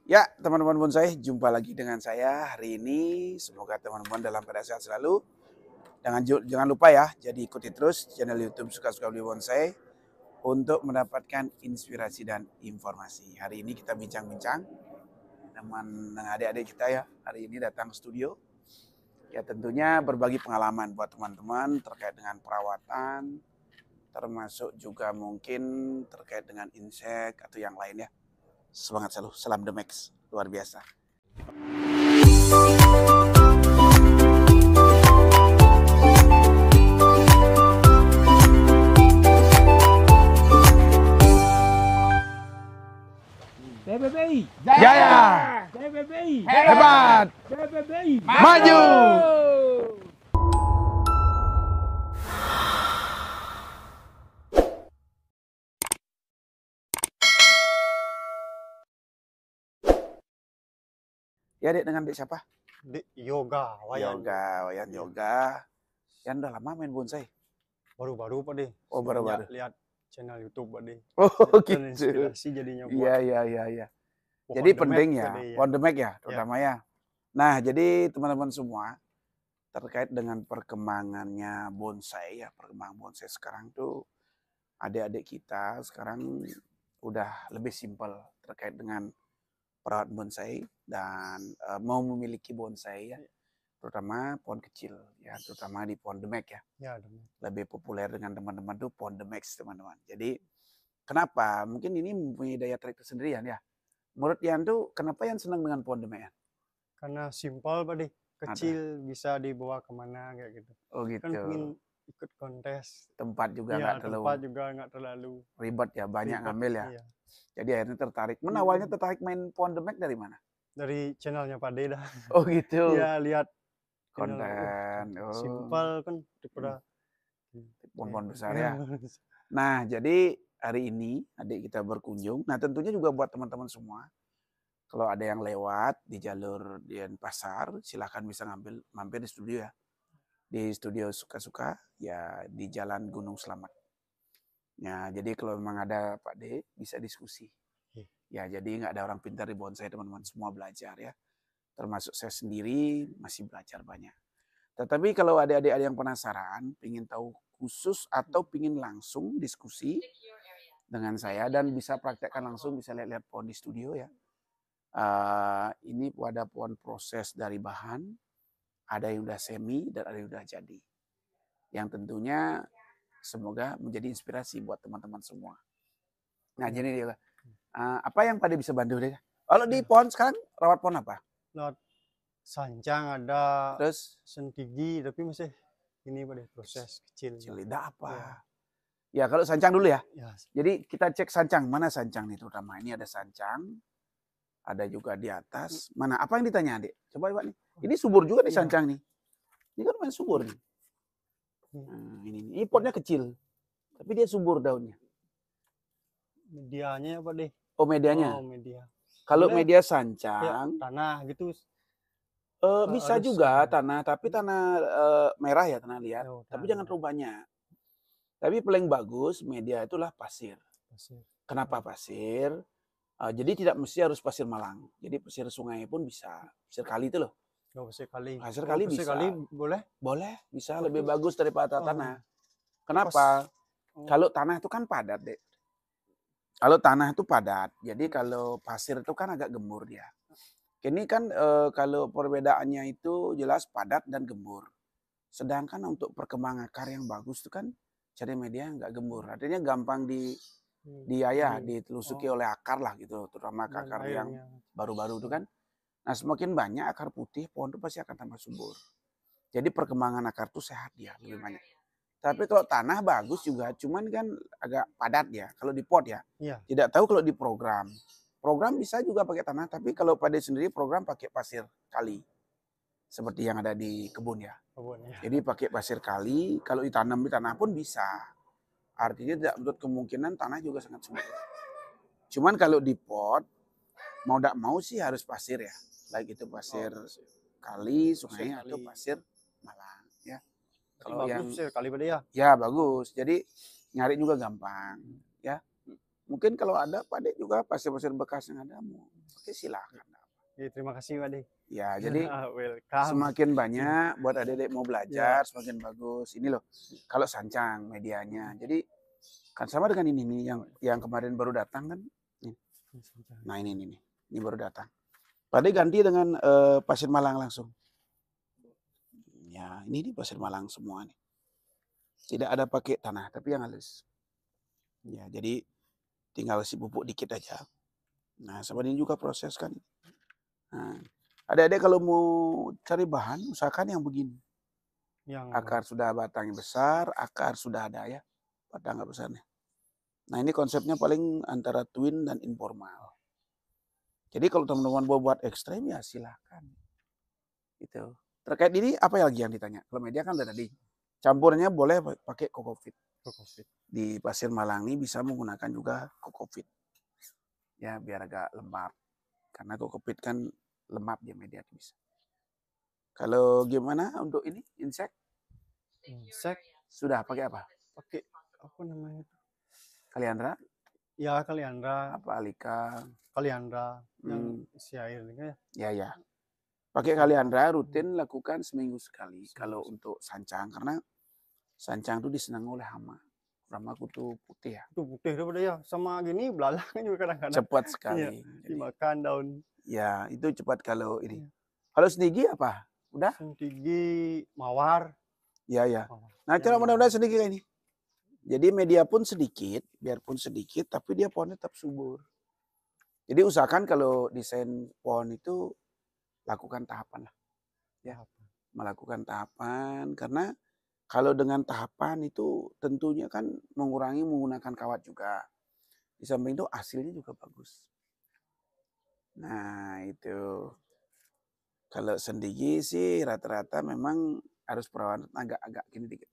Ya, teman-teman bonsai, jumpa lagi dengan saya hari ini. Semoga teman-teman dalam keadaan sehat selalu. Jangan lupa ya, jadi ikuti terus channel YouTube Suka-Suka Beli Bonsai untuk mendapatkan inspirasi dan informasi. Hari ini kita bincang-bincang dengan adik-adik kita ya. Hari ini datang ke studio. Ya tentunya berbagi pengalaman buat teman-teman terkait dengan perawatan, termasuk juga mungkin terkait dengan insek atau yang lain ya. Semangat selalu, salam The Max, luar biasa. PBBI Jaya, PBBI hebat, PBBI maju. Ya dek, dengan dek siapa? Di yoga, wayan. Wayan yoga. Yang udah lama main bonsai. Baru-baru Pak De. Oh, baru-baru. Lihat channel YouTube Pak De. Oh gitu. Terinspirasi jadinya buat Iya. pohon Jadi demek, penting ya, Pak De, pohon demek ya, terutama ya. Nah, jadi teman-teman semua terkait dengan perkembangannya bonsai ya, perkembangan bonsai sekarang tuh adik-adik kita sekarang udah lebih simpel terkait dengan perawat bonsai dan mau memiliki bonsai ya, terutama pohon kecil ya, terutama di pohon demek ya. Ya, demek. Lebih populer dengan teman-teman tuh pohon demek teman-teman. Jadi kenapa? Mungkin ini mempunyai daya tarik tersendiri ya. Menurut Yan tuh kenapa Yan senang dengan pohon demek ya? Karena simpel Pak De. Kecil bisa dibawa kemana kayak gitu. Oh gitu. Kan pengen ikut kontes. Tempat juga Ya, nggak terlalu tempat juga nggak terlalu ribet ya, banyak ribet. ngambil ya. Iya. Jadi akhirnya tertarik. Mana awalnya tertarik main pohon demek dari mana? Dari channelnya Pak De dah. Oh gitu. Iya, lihat Konten. Oh. simpel kan daripada Pohon-pohon besar ya. Nah, jadi hari ini adik kita berkunjung. Nah, tentunya juga buat teman-teman semua. Kalau ada yang lewat di jalur Denpasar, silahkan bisa mampir di studio ya. Di studio Suka-Suka, ya di Jalan Gunung Selamat. Ya, jadi kalau memang ada Pak D, bisa diskusi. Ya, jadi nggak ada orang pintar di bonsai, teman-teman. Semua belajar ya. Termasuk saya sendiri masih belajar banyak. Tetapi kalau adik-adik ada yang penasaran, ingin tahu khusus atau ingin langsung diskusi dengan saya dan bisa praktekkan langsung, bisa lihat-lihat pohon di studio ya. Ini ada pohon proses dari bahan, ada yang udah semi dan ada yang udah jadi. Yang tentunya semoga menjadi inspirasi buat teman-teman semua. Nah, jadi dia apa yang pada bisa bantu deh? Kalau di pohon sekarang rawat pohon apa? Lot sancang ada, Terus sentigi tapi masih ini pada proses kecil. lidah apa? Ya kalau sancang dulu ya. Ya. Jadi kita cek sancang, mana sancang nih terutama. Ini ada sancang, ada juga di atas. Mana? Apa yang ditanya adik? Coba nih. Ini subur juga nih sancang nih. Ini kan main subur nih. Nah, ini potnya kecil, tapi dia subur daunnya. Medianya apa deh? Oh medianya. Oh media. Kalau Boleh media sancang, tanah gitu. bisa harus juga tanah, tapi tanah merah ya, tanah liat. Oh, Tapi tanah jangan terlalu banyak. Tapi paling bagus media itulah pasir. Kenapa pasir? Jadi tidak mesti harus pasir Malang. Jadi pasir sungai pun bisa. Pasir kali itu loh. Oh, pasir kali. Pasir kali bisa. Kali boleh? Boleh, bisa lebih bagus daripada Oh. tanah. Kenapa? Kalau tanah itu kan padat, Dek. Kalau tanah itu padat, jadi kalau pasir itu kan agak gembur dia. Ini kan kalau perbedaannya itu jelas padat dan gembur. Sedangkan untuk perkembangan akar yang bagus itu kan cari media yang nggak gembur. Artinya gampang ditelusuki oleh akar lah gitu, terutama akar yang baru-baru itu kan. Nah semakin banyak akar putih, pohon itu pasti akan tambah subur. Jadi perkembangan akar itu sehat dia lebih banyak. Tapi kalau tanah bagus juga, cuman kan agak padat ya. Kalau di pot ya, tidak tahu kalau di program. Program bisa juga pakai tanah, tapi kalau pada sendiri program pakai pasir kali. Seperti yang ada di kebun ya. Jadi pakai pasir kali, kalau ditanam di tanah pun bisa. Artinya tidak menutup kemungkinan tanah juga sangat subur. Cuman kalau di pot, mau tidak mau sih harus pasir ya. Baik itu pasir kali, sungai atau pasir Malang ya. Kalau yang pasir kali pada ya? Ya bagus, jadi nyari juga gampang ya. Mungkin kalau ada Pak Dek juga pasir-pasir bekas yang ada mau Oke, silakan. Ya, terima kasih Pak De. Ya, jadi Welcome. semakin banyak buat adik-adik mau belajar, Ya. semakin bagus. Ini loh, kalau Sancang medianya. Jadi kan sama dengan ini nih yang kemarin baru datang kan. Nih. Nah ini baru datang. Pak De ganti dengan Pasir Malang langsung. Ya, ini di Pasir Malang semua nih. Tidak ada pakai tanah, tapi yang halus. Ya, jadi tinggal si pupuk dikit aja. Nah, sama ini juga proses kan. Nah, adik-adik kalau mau cari bahan, usahakan yang begini. Yang Akar sudah batangnya besar, akar sudah ada ya, batang nggak besarnya. Nah, ini konsepnya paling antara twin dan informal. Jadi kalau teman-teman mau buat ekstrem ya silahkan. Itu. Terkait ini apa lagi yang ditanya? Kalau media kan udah tadi. Campurnya boleh pakai kokopit. Di Pasir Malang ini bisa menggunakan juga kokopit. Ya, biar agak lembab. Karena kokopit kan lembab dia media bisa. Kalau gimana untuk ini insek? insek Sudah pakai apa? pakai apa namanya? Kaliandra? Ya Kaliandra. Apa Alika? Kaliandra yang isi air ini ya. Ya. Pakai Kaliandra rutin lakukan seminggu sekali. Kalau untuk sancang karena sancang itu disenang oleh hama. Hama kutu putih ya. Itu putih daripada ya. Sama gini belalang juga kadang-kadang. Cepat sekali. Iya, dimakan daun. Ya, itu cepat kalau ini. Kalau sendigi apa? Udah? Sendigi mawar. Ya. Nah, cara mudah-mudahan sendigi kayak ini. Jadi media pun sedikit, biarpun sedikit, tapi dia pohonnya tetap subur. Jadi usahakan kalau desain pohon itu lakukan tahapan lah. Ya, melakukan tahapan karena kalau dengan tahapan itu tentunya kan mengurangi menggunakan kawat juga. Di samping itu hasilnya juga bagus. Nah, itu. Kalau sendigi sih rata-rata memang harus perawatan agak-agak gini dikit.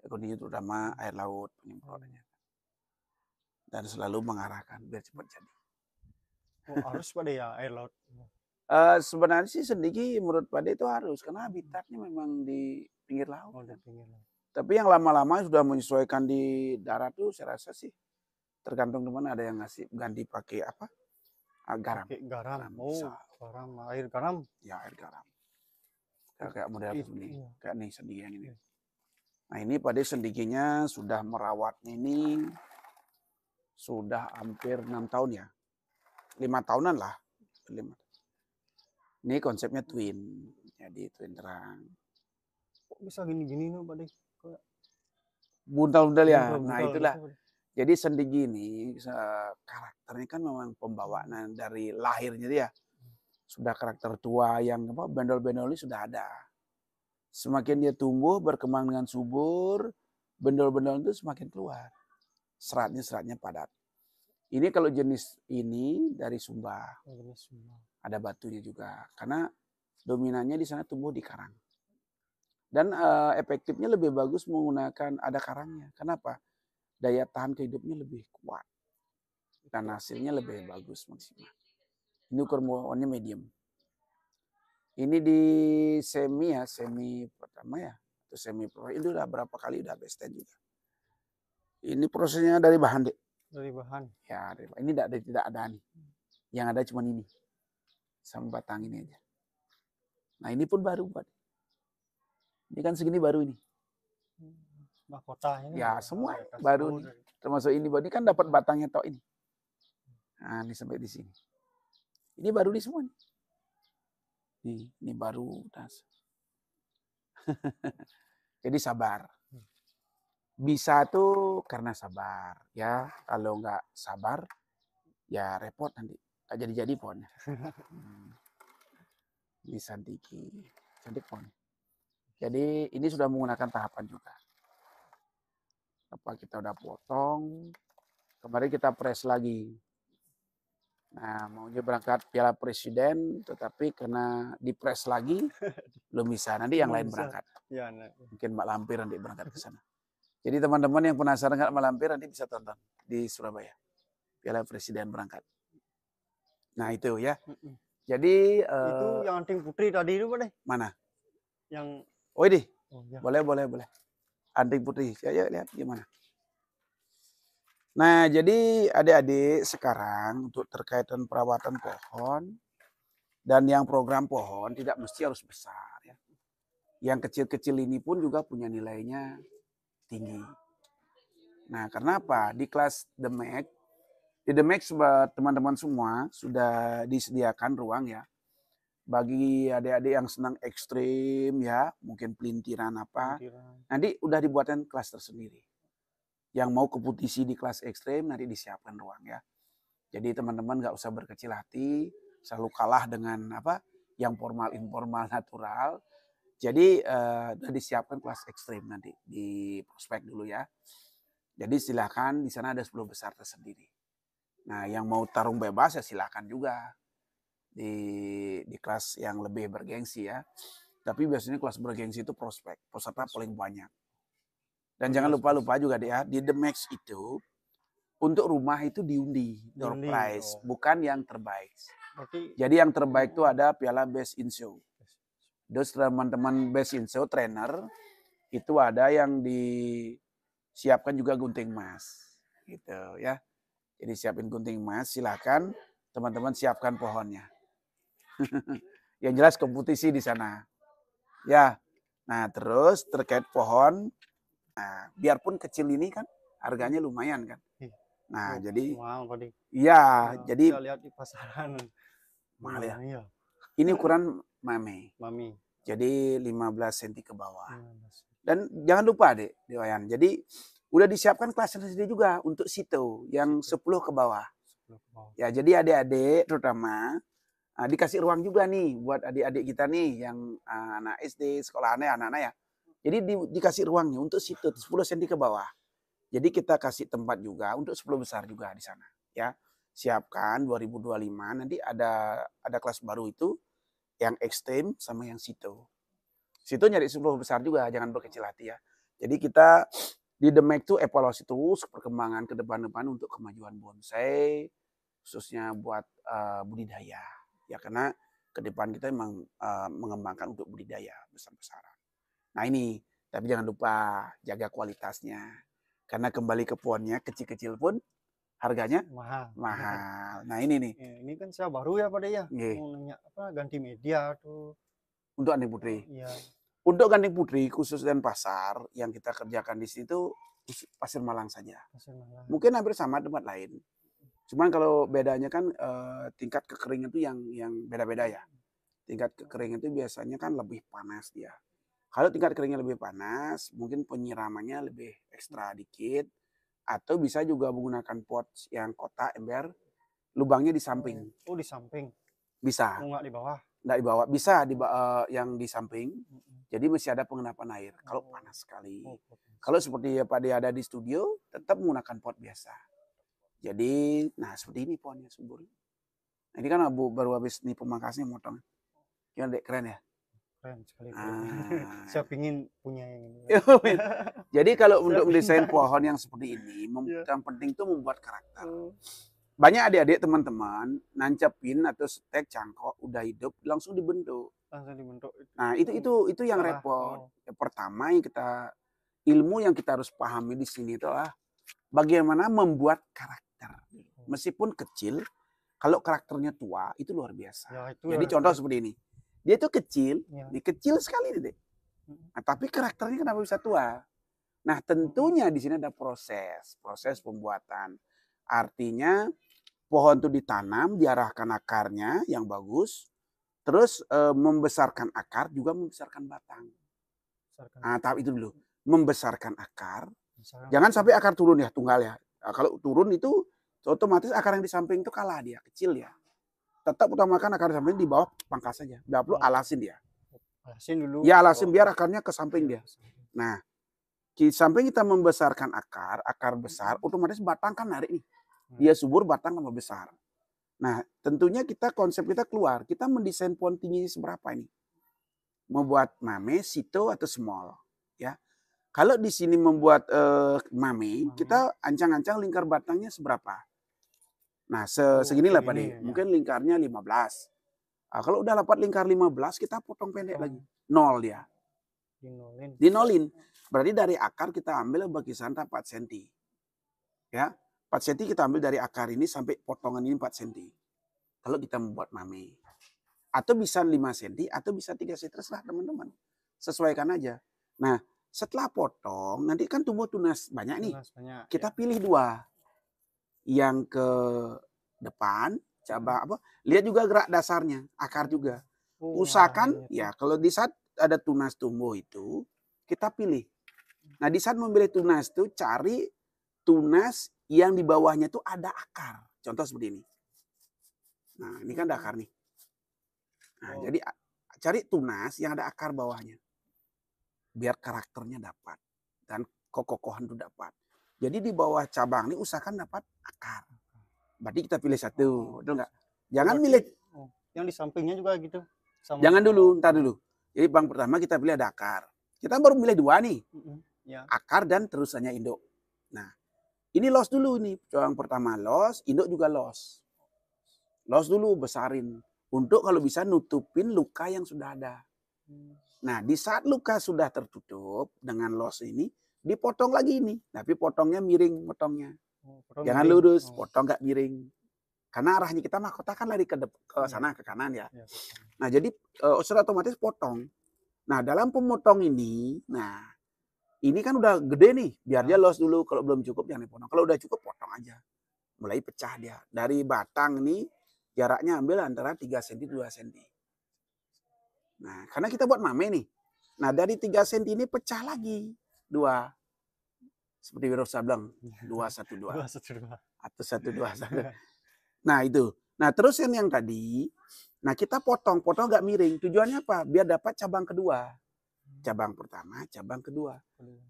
Kondisinya terutama air laut penyemprotannya. Dan selalu mengarahkan biar cepat jadi. Oh, harus pada ya air laut. Sebenarnya sih sendigi menurut Pak De itu harus karena habitatnya memang di pinggir laut. Oh, di pinggir laut. Tapi yang lama-lama sudah menyesuaikan di darat tuh saya rasa sih tergantung teman ada yang ngasih ganti pakai apa? Garam. Pakai garam. Bisa. Garam, air garam. Ya, air garam. Kayak model ini, kayak nih sendigi yang ini. Iya. Nah, ini Pak De sendiginya sudah merawatnya ini sudah hampir 6 tahun ya. 5 tahunan lah. 5. Ini konsepnya twin. Jadi twin terang. Kok bisa gini-gini nih Pak De? Buntal-buntal ya. Buntal, Nah, itulah. Jadi sendigi ini karakternya kan memang pembawaan dari lahirnya dia. Sudah karakter tua yang apa bendol-bendol ini sudah ada. Semakin dia tumbuh berkembang dengan subur, bendol-bendol itu semakin keluar. Seratnya padat. Ini kalau jenis ini dari Sumba. Ada batunya juga karena dominannya di sana tumbuh di karang. Dan efektifnya lebih bagus menggunakan ada karangnya. Kenapa? Daya tahan kehidupnya lebih kuat. Dan hasilnya lebih bagus maksimal. Ini ukur pohonnya medium. Ini di semi pertama ya. Atau semi pro. Itu udah berapa kali udah besten juga. Ini prosesnya dari bahan dek. Dari bahan. Ya, ini tidak ada nih. Yang ada cuma ini. Sama batang ini aja. Nah ini pun baru Pak. Ini kan segini baru ini. Mahkota ini. Ya semua baru nih. Termasuk ini Pak. Ini kan dapat batangnya tok ini. Nah ini sampai di sini. Ini baru di semua nih. Ini baru. Jadi sabar. Bisa tuh karena sabar. Ya kalau nggak sabar ya repot nanti. Nggak jadi-jadi pohonnya. Ini sandiki. Cantik pohonnya. Jadi ini sudah menggunakan tahapan juga. Apa kita udah potong. Kemarin kita press lagi. Nah, maunya berangkat Piala Presiden, tetapi karena dipres lagi, belum bisa. Nanti yang lain berangkat. Ya, mungkin Mak Lampir nanti berangkat ke sana. Jadi teman-teman yang penasaran nggak Mak Lampir nanti bisa tonton di Surabaya. Piala Presiden berangkat. Nah itu ya. Jadi itu yang anting putri tadi itu Pak De? Mana? Yang oh ini. Oh, ya. Boleh. Anting putih. Ya lihat gimana. Nah, jadi adik-adik sekarang untuk terkaitan perawatan pohon dan yang program pohon tidak mesti harus besar ya. Yang kecil-kecil ini pun juga punya nilainya tinggi. Nah, karena apa? Di kelas The Max buat teman-teman semua sudah disediakan ruang ya. Bagi adik-adik yang senang ekstrim ya, mungkin pelintiran apa, nanti udah dibuatkan kelas tersendiri. Yang mau kompetisi di kelas ekstrim nanti disiapkan ruang ya. Jadi teman-teman nggak usah berkecil hati, selalu kalah dengan apa yang formal informal natural. Jadi udah disiapkan kelas ekstrim nanti di prospek dulu ya. Jadi silakan di sana ada 10 besar tersendiri. Nah, yang mau tarung bebas ya silakan juga di kelas yang lebih bergengsi ya. Tapi biasanya kelas bergengsi itu prospek, peserta paling banyak. Dan jangan lupa juga deh ya, di The Max itu untuk rumah itu diundi, door Diundi, prize, oh. bukan yang terbaik. Berarti Jadi yang terbaik itu ada piala Best in Show. Terus teman-teman Best in Show trainer itu ada yang disiapkan juga gunting emas, gitu ya. Jadi siapin gunting emas, silakan teman-teman siapkan pohonnya. Yang jelas kompetisi di sana. Ya. Nah, terus terkait pohon, nah, biarpun kecil ini kan harganya lumayan kan. Nah, jadi mahal tadi. iya, jadi Saya lihat di pasaran. mahal ya. Iya. Ini ukuran mami. Mami. Jadi 15 cm ke bawah. 15. Dan jangan lupa deh, Dewayan. Jadi udah disiapkan kelas sendiri juga untuk situ yang 10 ke bawah. 10 ke bawah. Ya, jadi adik-adik terutama dikasih ruang juga nih buat adik-adik kita nih yang anak SD, sekolah anak-anak ya. Jadi dikasih ruangnya untuk situ 10 cm ke bawah. Jadi kita kasih tempat juga untuk 10 besar juga di sana ya. Siapkan 2025 nanti ada kelas baru itu yang ekstrem sama yang situ. Situ nyari 10 besar juga, jangan berkecil hati ya. Jadi kita di The Mac tuh evaluasi terus perkembangan ke depan-depan untuk kemajuan bonsai, khususnya buat budidaya. Ya karena ke depan kita memang mengembangkan untuk budidaya besar-besaran. Nah ini, tapi jangan lupa jaga kualitasnya. Karena kembali ke pohonnya kecil-kecil pun harganya mahal. Nah ini nih. Ini kan saya baru ya Pak De ya. Nggih. Mau nanya apa ganti media tuh. Untuk Gandeng Putri. Iya. Untuk Gandeng Putri khusus dan pasar yang kita kerjakan di situ Pasir Malang saja. Pasir Malang. Mungkin hampir sama tempat lain. Cuman kalau bedanya kan tingkat kekeringan itu yang beda-beda ya. Tingkat kekeringan itu biasanya kan lebih panas dia. Kalau tingkat keringnya lebih panas, mungkin penyiramannya lebih ekstra dikit. Atau bisa juga menggunakan pot yang kotak ember, lubangnya di samping. Oh di samping? Bisa. Oh nggak di bawah? Nggak di bawah, bisa yang di samping. Jadi masih ada pengenapan air kalau panas sekali. Kalau seperti Pak De ada di studio, tetap menggunakan pot biasa. Jadi, nah seperti ini pohonnya subur. Nah, ini kan baru habis nih pemangkasnya motong. Gimana Dek, keren ya? Keren sekali. Saya pingin punya yang ini. Jadi kalau untuk mendesain pohon yang seperti ini, yang penting itu membuat karakter. Banyak adik-adik teman-teman nancepin atau stek cangkok udah hidup langsung dibentuk. Nah itu yang repot. Yang pertama ilmu yang kita harus pahami di sini itulah bagaimana membuat karakter. Meskipun kecil, kalau karakternya tua itu luar biasa. Ya, jadi contoh seperti ini. Dia itu kecil, kecil sekali deh. Nah, tapi karakternya kenapa bisa tua? Nah, tentunya di sini ada proses pembuatan. Artinya pohon itu ditanam, diarahkan akarnya yang bagus, terus membesarkan akar juga membesarkan batang. Nah, tahap itu dulu, membesarkan akar. Jangan sampai akar turun ya, tunggal ya. Nah, kalau turun itu otomatis akar yang di samping itu kalah dia, kecil ya. Tetap utamakan akar di samping, di bawah pangkas saja. Nggak perlu alasin dia. Alasin dulu. Ya alasin biar akarnya ke samping dia. Nah, di samping kita membesarkan akar besar, otomatis batang kan narik nih. Dia subur, batang tambah besar. Nah, tentunya konsep kita keluar. Kita mendesain pohon tingginya seberapa ini? Membuat mame, sito, atau small. Ya. Kalau di sini membuat mame, kita ancang-ancang lingkar batangnya seberapa? Nah, seginilah Pak De. Mungkin lingkarnya 15. Nah, kalau udah dapat lingkar 15, kita potong pendek lagi. 0 dia. Dinolin. Berarti dari akar kita ambil berkisar 4 cm. Ya. 4 4 cm kita ambil dari akar ini sampai potongan ini 4 cm. Kalau kita membuat mame. Atau bisa 5 cm atau bisa 3 cm, terserah teman-teman. Sesuaikan aja. Nah, setelah potong, nanti kan tumbuh tunas banyak nih. Tunas banyak, Kita ya. pilih 2. Yang ke depan, cabang apa? Lihat juga gerak dasarnya, akar juga. Oh, Usahakan arahnya ya tuh. kalau di saat ada tunas tumbuh itu, kita pilih. Nah, di saat memilih tunas itu cari tunas yang di bawahnya itu ada akar. Contoh seperti ini. Nah, ini kan ada akar nih. Nah, Oh. jadi cari tunas yang ada akar bawahnya. Biar karakternya dapat dan kekokohan itu dapat. Jadi di bawah cabang ini usahakan dapat akar. Berarti kita pilih satu, betul nggak? Jangan Berarti, milih. yang di sampingnya juga gitu. Sama. Jangan dulu, ntar dulu. Jadi bang pertama kita pilih ada akar. Kita baru milih 2 nih. Ya. Akar dan terusannya induk. Nah, ini los dulu nih. Cabang pertama los, induk juga los. Los dulu besarin. Untuk kalau bisa nutupin luka yang sudah ada. Nah, di saat luka sudah tertutup dengan los ini, dipotong lagi ini. Tapi potongnya miring, potongnya. Jangan miring. lurus, potong nggak miring. Karena arahnya kita mahkota kan lari ke sana, ke kanan ya. Ya, Nah, jadi secara otomatis potong. Nah, dalam pemotong ini, nah ini kan udah gede nih. Biar dia los dulu. Kalau belum cukup jangan dipotong. Kalau udah cukup, potong aja. Mulai pecah dia. Dari batang nih, jaraknya ambil antara 3 cm, 2 cm. Nah, karena kita buat mame nih. Nah, dari 3 cm ini pecah lagi. 2. Seperti Wirausaha bilang. 2, 1, 2. 2, 1, 2. Atau 1, 2, 1. Nah, itu. Nah, terus yang tadi. Nah, kita potong. Potong agak miring. Tujuannya apa? Biar dapat cabang kedua. Cabang pertama, cabang kedua.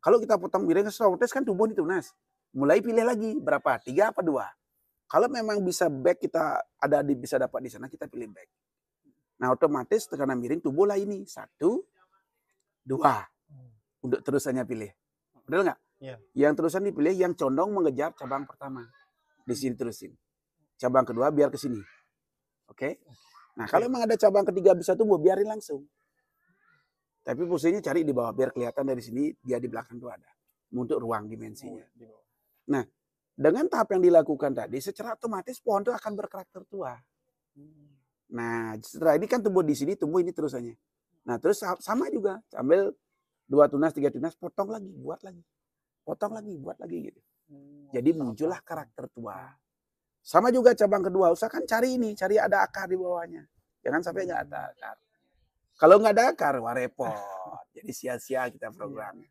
Kalau kita potong miring, otomatis kan tumbuh nih tunas. Mulai pilih lagi. Berapa? 3 apa 2? Kalau memang bisa back kita bisa dapat di sana, kita pilih back. Nah, otomatis tekanan miring tumbuhlah ini. 1, 2. Untuk terusannya pilih. Betul nggak? Ya. Yang terusan dipilih yang condong mengejar cabang pertama. Di sini terusin. Cabang kedua biar ke sini. Oke? Nah, kalau memang ada cabang ketiga bisa tumbuh, biarin langsung. Tapi posisinya cari di bawah biar kelihatan dari sini dia di belakang tuh ada. Untuk ruang dimensinya. Nah, dengan tahap yang dilakukan tadi, secara otomatis pohon itu akan berkarakter tua. Nah, setelah ini kan tumbuh di sini, tumbuh ini terusannya. Nah, terus sama juga. Ambil 2 tunas, 3 tunas, potong lagi, buat lagi. Potong lagi, buat lagi gitu. Jadi muncullah karakter tua. Sama juga cabang kedua, usahakan cari ini, cari ada akar di bawahnya. Jangan sampai nggak ada akar. Kalau nggak ada akar, wah repot. Jadi sia-sia kita programnya.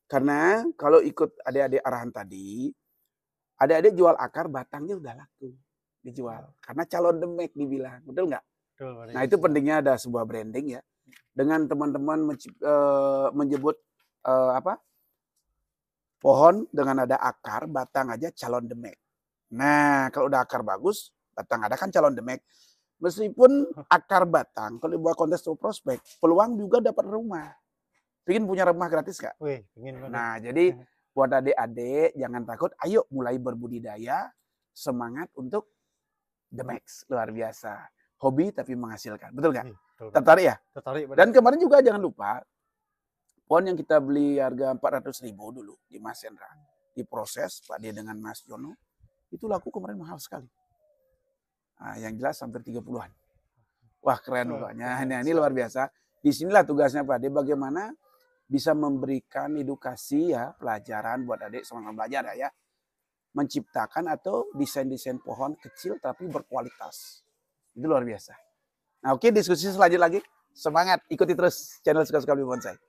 Karena kalau ikut adik-adik arahan tadi, adik-adik jual akar, batangnya udah laku. Dijual. Karena calon demek dibilang. Betul nggak? Nah, itu pentingnya ada sebuah branding ya. Dengan teman-teman menyebut pohon dengan ada akar, batang aja calon demek. Nah, kalau udah akar bagus, batang ada kan calon demek. Meskipun akar batang, kalau dibuat kontes prospek, peluang juga dapat rumah. Pengen punya rumah gratis gak? Wih, pengen. Nah, jadi buat adik-adik jangan takut, ayo mulai berbudidaya, semangat untuk the max, luar biasa. Hobi tapi menghasilkan, betul nggak? Tertarik ya? Tertarik. Dan kemarin juga jangan lupa, pohon yang kita beli harga 400.000 dulu di Mas Hendra, diproses Pak dia dengan Mas Jono, itu laku kemarin mahal sekali. Nah, yang jelas hampir 30-an. Wah, keren pokoknya. Nah, ini luar biasa. Disinilah tugasnya Pak dia bagaimana bisa memberikan edukasi ya, pelajaran buat adik sama-sama belajar ya. Menciptakan atau desain-desain pohon kecil tapi berkualitas. Itu luar biasa. Nah, oke, diskusi selanjutnya lagi. Semangat, ikuti terus channel Suka-Suka Bonsai.